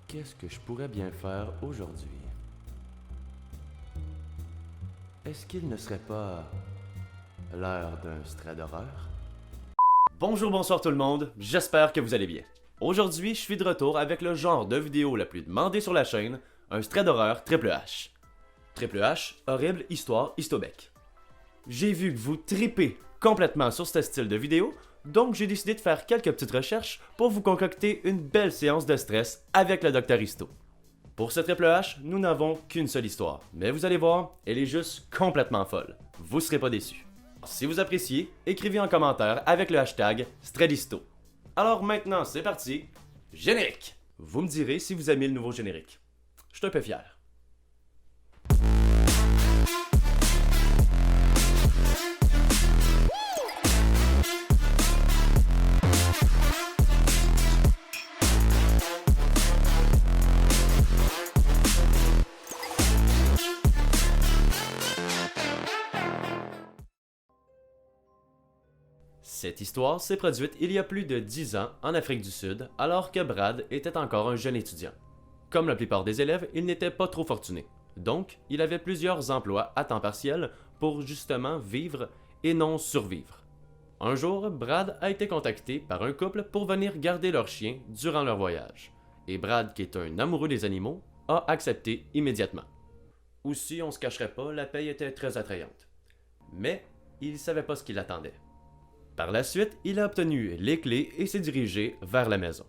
Qu'est-ce que je pourrais bien faire aujourd'hui? Est-ce qu'il ne serait pas l'heure d'un stray d'horreur? Bonjour, bonsoir tout le monde, j'espère que vous allez bien. Aujourd'hui, je suis de retour avec le genre de vidéo la plus demandée sur la chaîne, un stray d'horreur Triple H. Triple H, horrible histoire histobec. J'ai vu que vous tripez complètement sur ce style de vidéo, donc j'ai décidé de faire quelques petites recherches pour vous concocter une belle séance de stress avec le Dr Histo. Pour ce Triple H, nous n'avons qu'une seule histoire, mais vous allez voir, elle est juste complètement folle. Vous serez pas déçus. Si vous appréciez, écrivez en commentaire avec le hashtag StrayHisto. Alors maintenant, c'est parti, générique! Vous me direz si vous aimez le nouveau générique. Je suis un peu fier. Cette histoire s'est produite il y a plus de 10 ans en Afrique du Sud, alors que Brad était encore un jeune étudiant. Comme la plupart des élèves, il n'était pas trop fortuné. Donc, il avait plusieurs emplois à temps partiel pour justement vivre et non survivre. Un jour, Brad a été contacté par un couple pour venir garder leur chien durant leur voyage. Et Brad, qui est un amoureux des animaux, a accepté immédiatement. Aussi, on se cacherait pas, la paye était très attrayante. Mais, il savait pas ce qui l'attendait. Par la suite, il a obtenu les clés et s'est dirigé vers la maison.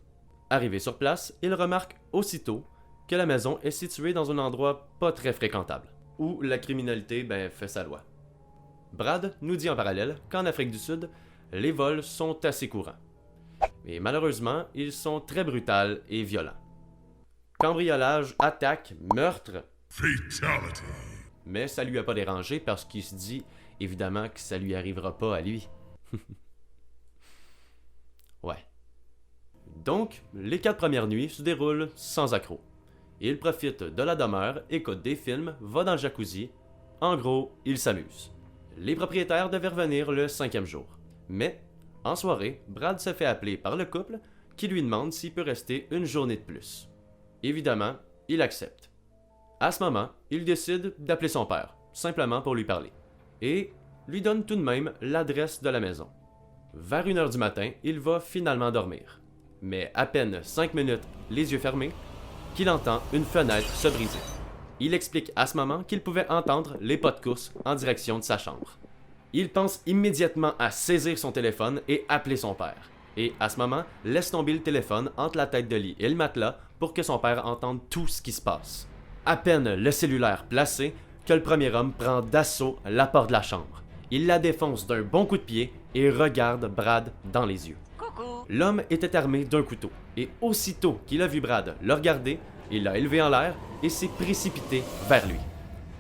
Arrivé sur place, il remarque aussitôt que la maison est située dans un endroit pas très fréquentable, où la criminalité fait sa loi. Brad nous dit en parallèle qu'en Afrique du Sud, les vols sont assez courants. Mais malheureusement, ils sont très brutals et violents. Cambriolage, attaque, meurtre... Fatality. Mais ça lui a pas dérangé parce qu'il se dit évidemment que ça lui arrivera pas à lui. Ouais. Donc, les 4 premières nuits se déroulent sans accroc. Il profite de la demeure, écoute des films, va dans le jacuzzi. En gros, il s'amuse. Les propriétaires devaient revenir le 5e jour. Mais, en soirée, Brad se fait appeler par le couple qui lui demande s'il peut rester une journée de plus. Évidemment, il accepte. À ce moment, il décide d'appeler son père, simplement pour lui parler. Et lui donne tout de même l'adresse de la maison. Vers 1h du matin, il va finalement dormir. Mais à peine 5 minutes, les yeux fermés, qu'il entend une fenêtre se briser. Il explique à ce moment qu'il pouvait entendre les pas de course en direction de sa chambre. Il pense immédiatement à saisir son téléphone et appeler son père. Et à ce moment, laisse tomber le téléphone entre la tête de lit et le matelas pour que son père entende tout ce qui se passe. À peine le cellulaire placé, que le premier homme prend d'assaut la porte de la chambre. Il la défonce d'un bon coup de pied et regarde Brad dans les yeux. Coucou. L'homme était armé d'un couteau, et aussitôt qu'il a vu Brad le regarder, il l'a élevé en l'air et s'est précipité vers lui.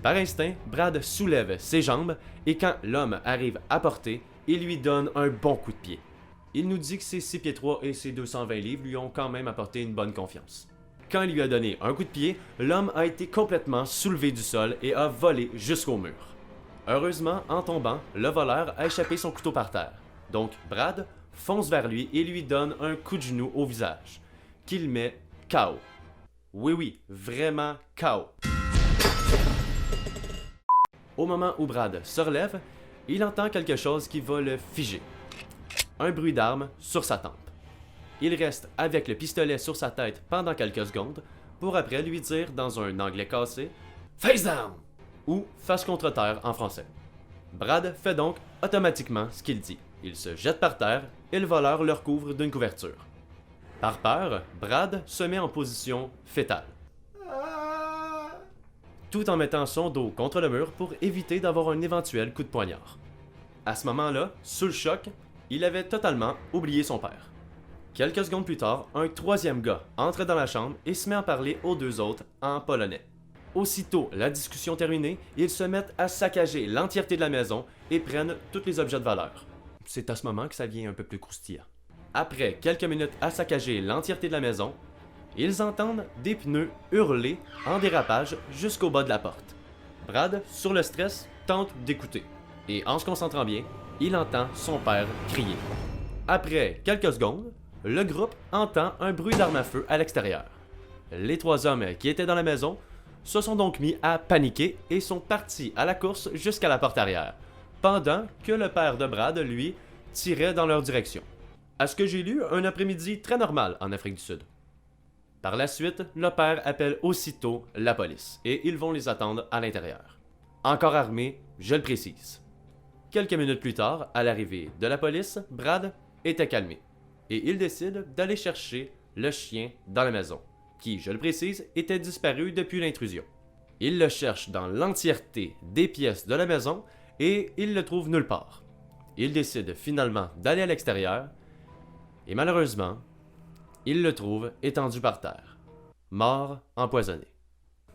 Par instinct, Brad soulève ses jambes et quand l'homme arrive à portée, il lui donne un bon coup de pied. Il nous dit que ses 6 pieds 3 et ses 220 livres lui ont quand même apporté une bonne confiance. Quand il lui a donné un coup de pied, l'homme a été complètement soulevé du sol et a volé jusqu'au mur. Heureusement, en tombant, le voleur a échappé son couteau par terre. Donc, Brad fonce vers lui et lui donne un coup de genou au visage, qu'il met KO. Oui, vraiment KO. Au moment où Brad se relève, il entend quelque chose qui va le figer. Un bruit d'arme sur sa tempe. Il reste avec le pistolet sur sa tête pendant quelques secondes, pour après lui dire dans un anglais cassé « Face down !» ou « face contre terre » en français. Brad fait donc automatiquement ce qu'il dit. Il se jette par terre et le voleur le recouvre d'une couverture. Par peur, Brad se met en position fétale, tout en mettant son dos contre le mur pour éviter d'avoir un éventuel coup de poignard. À ce moment-là, sous le choc, il avait totalement oublié son père. Quelques secondes plus tard, un troisième gars entre dans la chambre et se met à parler aux 2 autres en polonais. Aussitôt la discussion terminée, ils se mettent à saccager l'entièreté de la maison et prennent tous les objets de valeur. C'est à ce moment que ça devient un peu plus croustillant. Après quelques minutes à saccager l'entièreté de la maison, ils entendent des pneus hurler en dérapage jusqu'au bas de la porte. Brad, sur le stress, tente d'écouter. Et en se concentrant bien, il entend son père crier. Après quelques secondes, le groupe entend un bruit d'arme à feu à l'extérieur. Les 3 hommes qui étaient dans la maison se sont donc mis à paniquer et sont partis à la course jusqu'à la porte arrière, pendant que le père de Brad, lui, tirait dans leur direction. À ce que j'ai lu, un après-midi très normal en Afrique du Sud. Par la suite, le père appelle aussitôt la police et ils vont les attendre à l'intérieur. Encore armés, je le précise. Quelques minutes plus tard, à l'arrivée de la police, Brad était calmé et il décide d'aller chercher le chien dans la maison, qui, je le précise, était disparu depuis l'intrusion. Il le cherche dans l'entièreté des pièces de la maison et il le trouve nulle part. Il décide finalement d'aller à l'extérieur et malheureusement, il le trouve étendu par terre, mort empoisonné.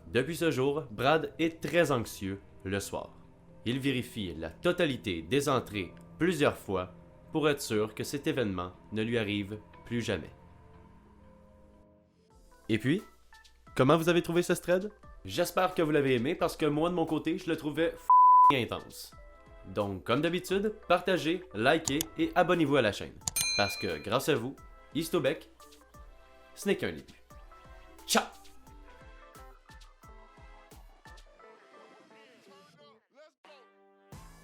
Depuis ce jour, Brad est très anxieux le soir. Il vérifie la totalité des entrées plusieurs fois pour être sûr que cet événement ne lui arrive plus jamais. Et puis, comment vous avez trouvé ce thread? J'espère que vous l'avez aimé parce que moi de mon côté, je le trouvais intense. Donc, comme d'habitude, partagez, likez et abonnez-vous à la chaîne. Parce que grâce à vous, Histobec, ce n'est qu'un début. Ciao!